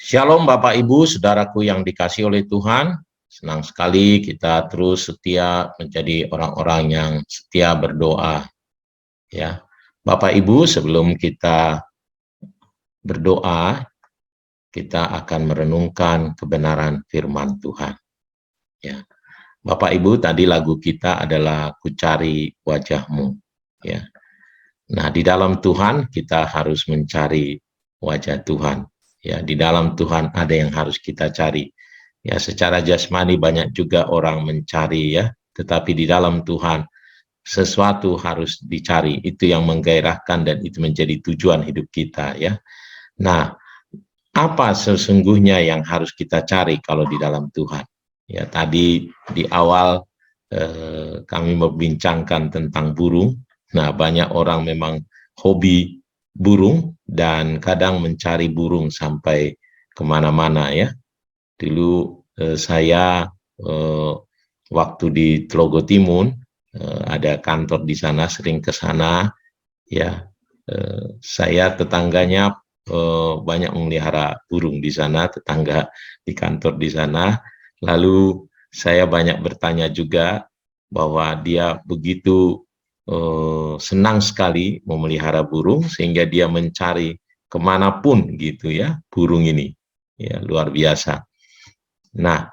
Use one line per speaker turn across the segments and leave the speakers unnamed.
Shalom Bapak Ibu, saudaraku yang dikasihi oleh Tuhan. Senang sekali kita terus setia menjadi orang-orang yang setia berdoa. Ya, Bapak Ibu, sebelum kita berdoa, kita akan merenungkan kebenaran firman Tuhan. Ya, Bapak Ibu, tadi lagu kita adalah Ku Cari Wajah-Mu. Ya, nah di dalam Tuhan kita harus mencari wajah Tuhan. Ya, di dalam Tuhan ada yang harus kita cari. Ya, secara jasmani banyak juga orang mencari ya, tetapi di dalam Tuhan sesuatu harus dicari. Itu yang menggairahkan dan itu menjadi tujuan hidup kita ya. Nah, apa sesungguhnya yang harus kita cari kalau di dalam Tuhan? Ya, tadi di awal kami membincangkan tentang burung. Nah, banyak orang memang hobi burung dan kadang mencari burung sampai kemana-mana ya. Dulu saya waktu di Tlogo Timun ada kantor di sana, sering ke sana ya. Saya tetangganya banyak memelihara burung di sana, tetangga di kantor di sana. Lalu saya banyak bertanya juga bahwa dia begitu senang sekali memelihara burung sehingga dia mencari kemanapun gitu ya burung ini, ya luar biasa. Nah,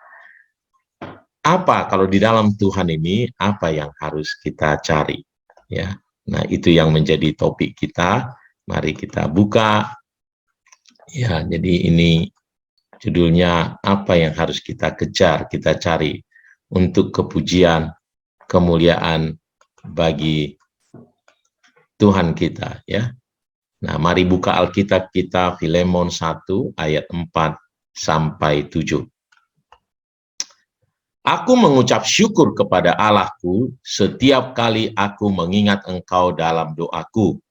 apa kalau di dalam Tuhan ini apa yang harus kita cari ya? Nah, itu yang menjadi topik kita. Mari kita buka ya. Jadi ini judulnya apa yang harus kita kejar, kita cari untuk kepujian, kemuliaan bagi Tuhan kita ya. Nah, mari buka Alkitab kita Filemon 1 ayat 4 sampai 7. Aku mengucap syukur kepada Allahku setiap kali aku mengingat engkau dalam doaku,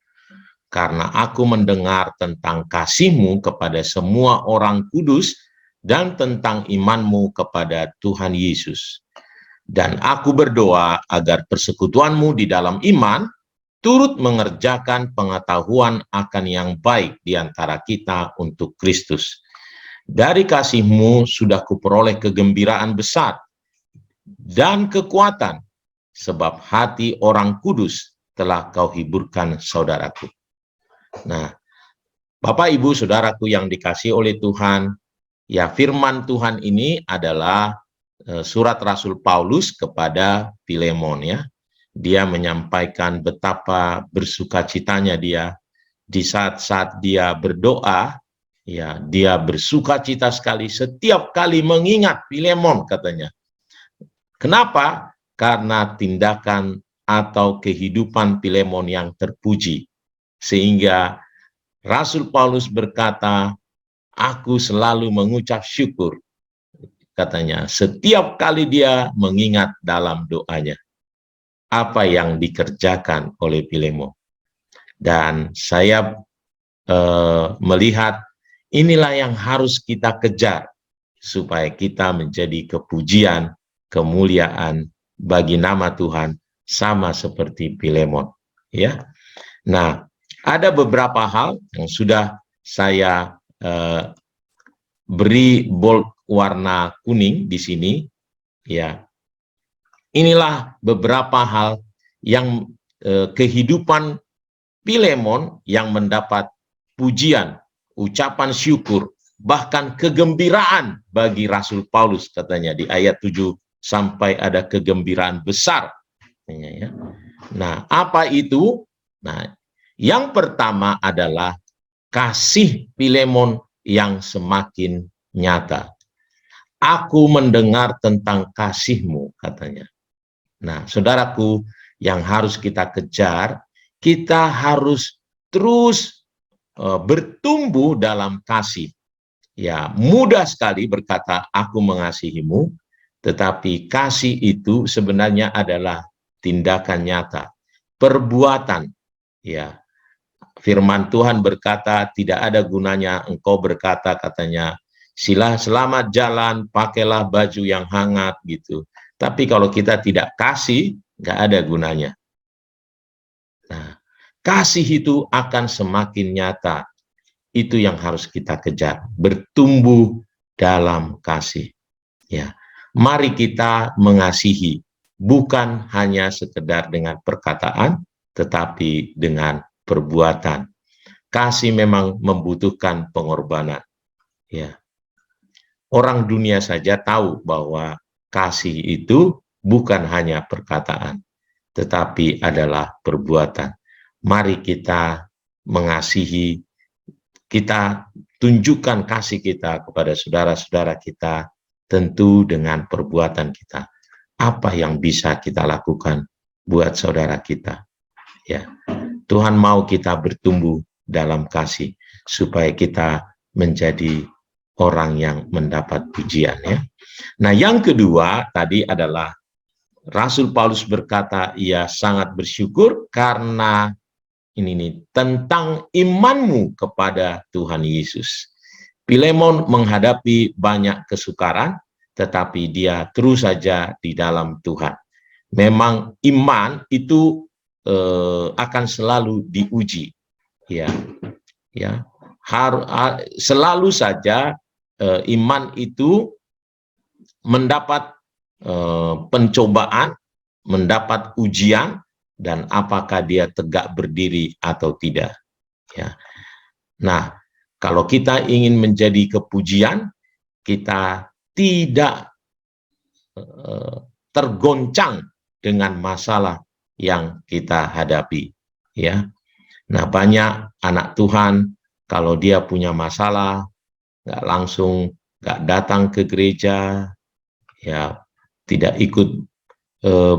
karena aku mendengar tentang kasih-Mu kepada semua orang kudus dan tentang iman-Mu kepada Tuhan Yesus. Dan aku berdoa agar persekutuan-Mu di dalam iman turut mengerjakan pengetahuan akan yang baik di antara kita untuk Kristus. Dari kasih-Mu sudah kuperoleh kegembiraan besar dan kekuatan, sebab hati orang kudus telah kau hiburkan saudaraku. Nah, Bapak Ibu saudaraku yang dikasihi oleh Tuhan, ya firman Tuhan ini adalah surat Rasul Paulus kepada Filemon ya. Dia menyampaikan betapa bersukacitanya dia di saat-saat dia berdoa, ya dia bersukacita sekali setiap kali mengingat Filemon katanya. Kenapa? Karena tindakan atau kehidupan Filemon yang terpuji. Sehingga Rasul Paulus berkata, aku selalu mengucap syukur, katanya, setiap kali dia mengingat dalam doanya apa yang dikerjakan oleh Filemon. Dan saya melihat inilah yang harus kita kejar supaya kita menjadi kepujian, kemuliaan bagi nama Tuhan sama seperti Filemon ya. Nah, ada beberapa hal yang sudah saya beri bold warna kuning di sini ya. Inilah beberapa hal yang kehidupan Filemon yang mendapat pujian, ucapan syukur, bahkan kegembiraan bagi Rasul Paulus katanya di ayat 7 sampai ada kegembiraan besar. Ya. Nah, apa itu? Nah, yang pertama adalah kasih Filemon yang semakin nyata. Aku mendengar tentang kasih-Mu katanya. Nah, saudaraku, yang harus kita kejar, kita harus terus bertumbuh dalam kasih. Ya, mudah sekali berkata aku mengasihimu, tetapi kasih itu sebenarnya adalah tindakan nyata, perbuatan. Ya, firman Tuhan berkata tidak ada gunanya engkau berkata katanya, sila selamat jalan, pakailah baju yang hangat gitu. Tapi kalau kita tidak kasih, nggak ada gunanya. Nah, kasih itu akan semakin nyata itu yang harus kita kejar, bertumbuh dalam kasih. Ya, mari kita mengasihi, bukan hanya sekedar dengan perkataan, tetapi dengan perbuatan. Kasih memang membutuhkan pengorbanan. Ya, orang dunia saja tahu bahwa kasih itu bukan hanya perkataan, tetapi adalah perbuatan. Mari kita mengasihi, kita tunjukkan kasih kita kepada saudara-saudara kita, tentu dengan perbuatan kita. Apa yang bisa kita lakukan buat saudara kita? Ya, Tuhan mau kita bertumbuh dalam kasih supaya kita menjadi orang yang mendapat pujian, ya. Nah, yang kedua tadi adalah Rasul Paulus berkata ia sangat bersyukur karena ini nih, tentang imanmu kepada Tuhan Yesus. Filemon menghadapi banyak kesukaran, tetapi dia terus saja di dalam Tuhan. Memang iman itu akan selalu diuji, ya, ya. Selalu saja iman itu mendapat pencobaan, mendapat ujian, dan apakah dia tegak berdiri atau tidak. Ya. Nah, kalau kita ingin menjadi kepujian, kita tidak tergoncang dengan masalah yang kita hadapi. Ya. Nah, banyak anak Tuhan kalau dia punya masalah, nggak datang ke gereja, ya, tidak ikut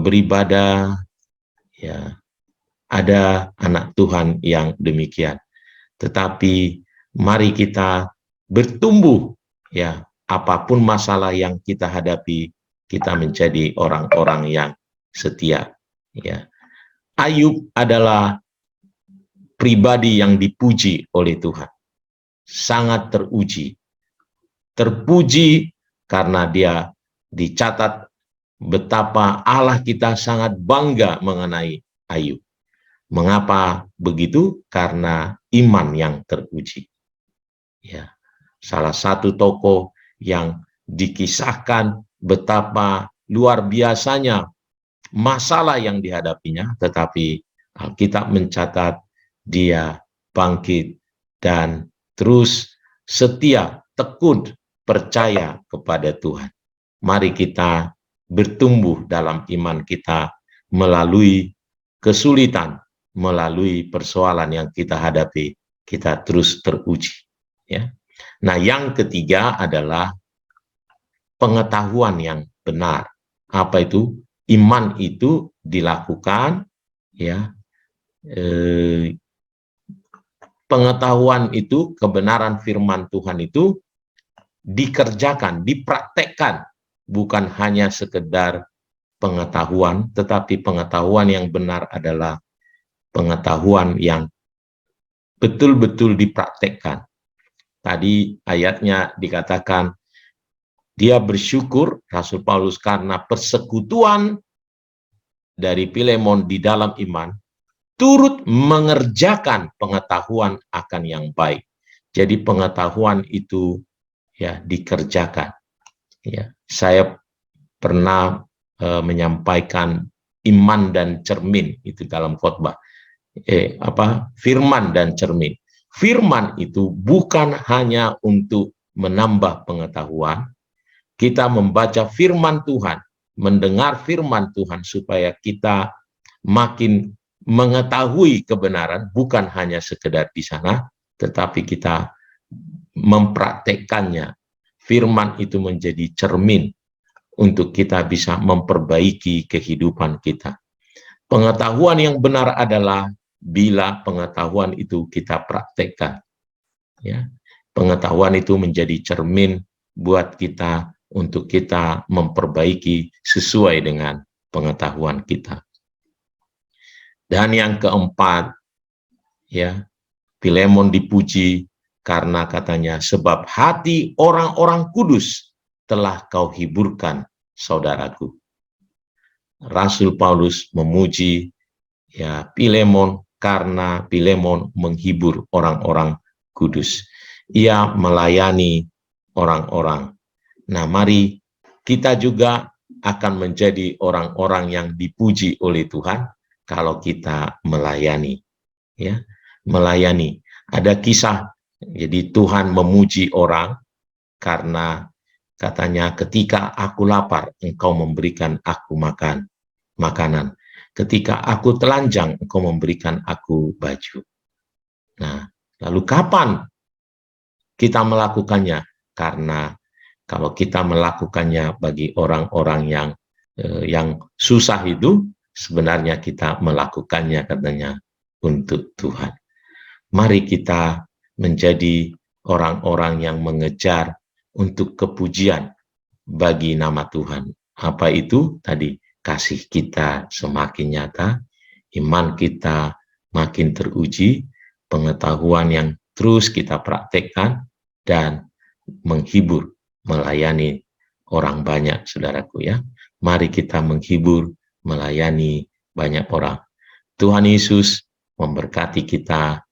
beribadah. Ya, ada anak Tuhan yang demikian. Tetapi mari kita bertumbuh, ya, apapun masalah yang kita hadapi, kita menjadi orang-orang yang setia. Ya. Ayub adalah pribadi yang dipuji oleh Tuhan. Sangat terpuji karena dia dicatat betapa Allah kita sangat bangga mengenai Ayub. Mengapa begitu? Karena iman yang teruji. Ya, salah satu tokoh yang dikisahkan betapa luar biasanya masalah yang dihadapinya, tetapi Alkitab mencatat dia bangkit dan terus setia, tekun, percaya kepada Tuhan. Mari kita bertumbuh dalam iman kita melalui kesulitan, melalui persoalan yang kita hadapi, kita terus teruji. Ya. Nah, yang ketiga adalah pengetahuan yang benar. Apa itu? Iman itu dilakukan, ya. Pengetahuan itu, kebenaran firman Tuhan itu dikerjakan, dipraktekkan. Bukan hanya sekedar pengetahuan, tetapi pengetahuan yang benar adalah pengetahuan yang betul-betul dipraktekkan. Tadi ayatnya dikatakan, dia bersyukur, Rasul Paulus, karena persekutuan dari Filemon di dalam iman, turut mengerjakan pengetahuan akan yang baik. Jadi pengetahuan itu, ya, dikerjakan. Ya, saya pernah menyampaikan iman dan cermin itu dalam khotbah. Firman dan cermin. Firman itu bukan hanya untuk menambah pengetahuan. Kita membaca firman Tuhan, mendengar firman Tuhan supaya kita makin mengetahui kebenaran, bukan hanya sekedar di sana, tetapi kita mempraktekkannya. Firman itu menjadi cermin untuk kita bisa memperbaiki kehidupan kita. Pengetahuan yang benar adalah bila pengetahuan itu kita praktekkan. Ya. Pengetahuan itu menjadi cermin buat kita untuk kita memperbaiki sesuai dengan pengetahuan kita. Dan yang keempat, ya, Filemon dipuji karena katanya, sebab hati orang-orang kudus telah kau hiburkan, saudaraku. Rasul Paulus memuji, ya, Filemon karena Filemon menghibur orang-orang Kudus. Ia melayani orang-orang. Nah, mari kita juga akan menjadi orang-orang yang dipuji oleh Tuhan kalau kita melayani. Ya, melayani. Ada kisah, jadi Tuhan memuji orang karena katanya, ketika aku lapar, engkau memberikan aku makanan. Ketika aku telanjang, engkau memberikan aku baju. Nah, lalu kapan kita melakukannya? Karena kalau kita melakukannya bagi orang-orang yang susah itu, sebenarnya kita melakukannya katanya untuk Tuhan. Mari kita menjadi orang-orang yang mengejar untuk kepujian bagi nama Tuhan. Apa itu? Tadi, kasih kita semakin nyata, iman kita makin teruji, pengetahuan yang terus kita praktekkan, dan menghibur, melayani orang banyak, saudaraku ya. Mari kita menghibur, melayani banyak orang. Tuhan Yesus memberkati kita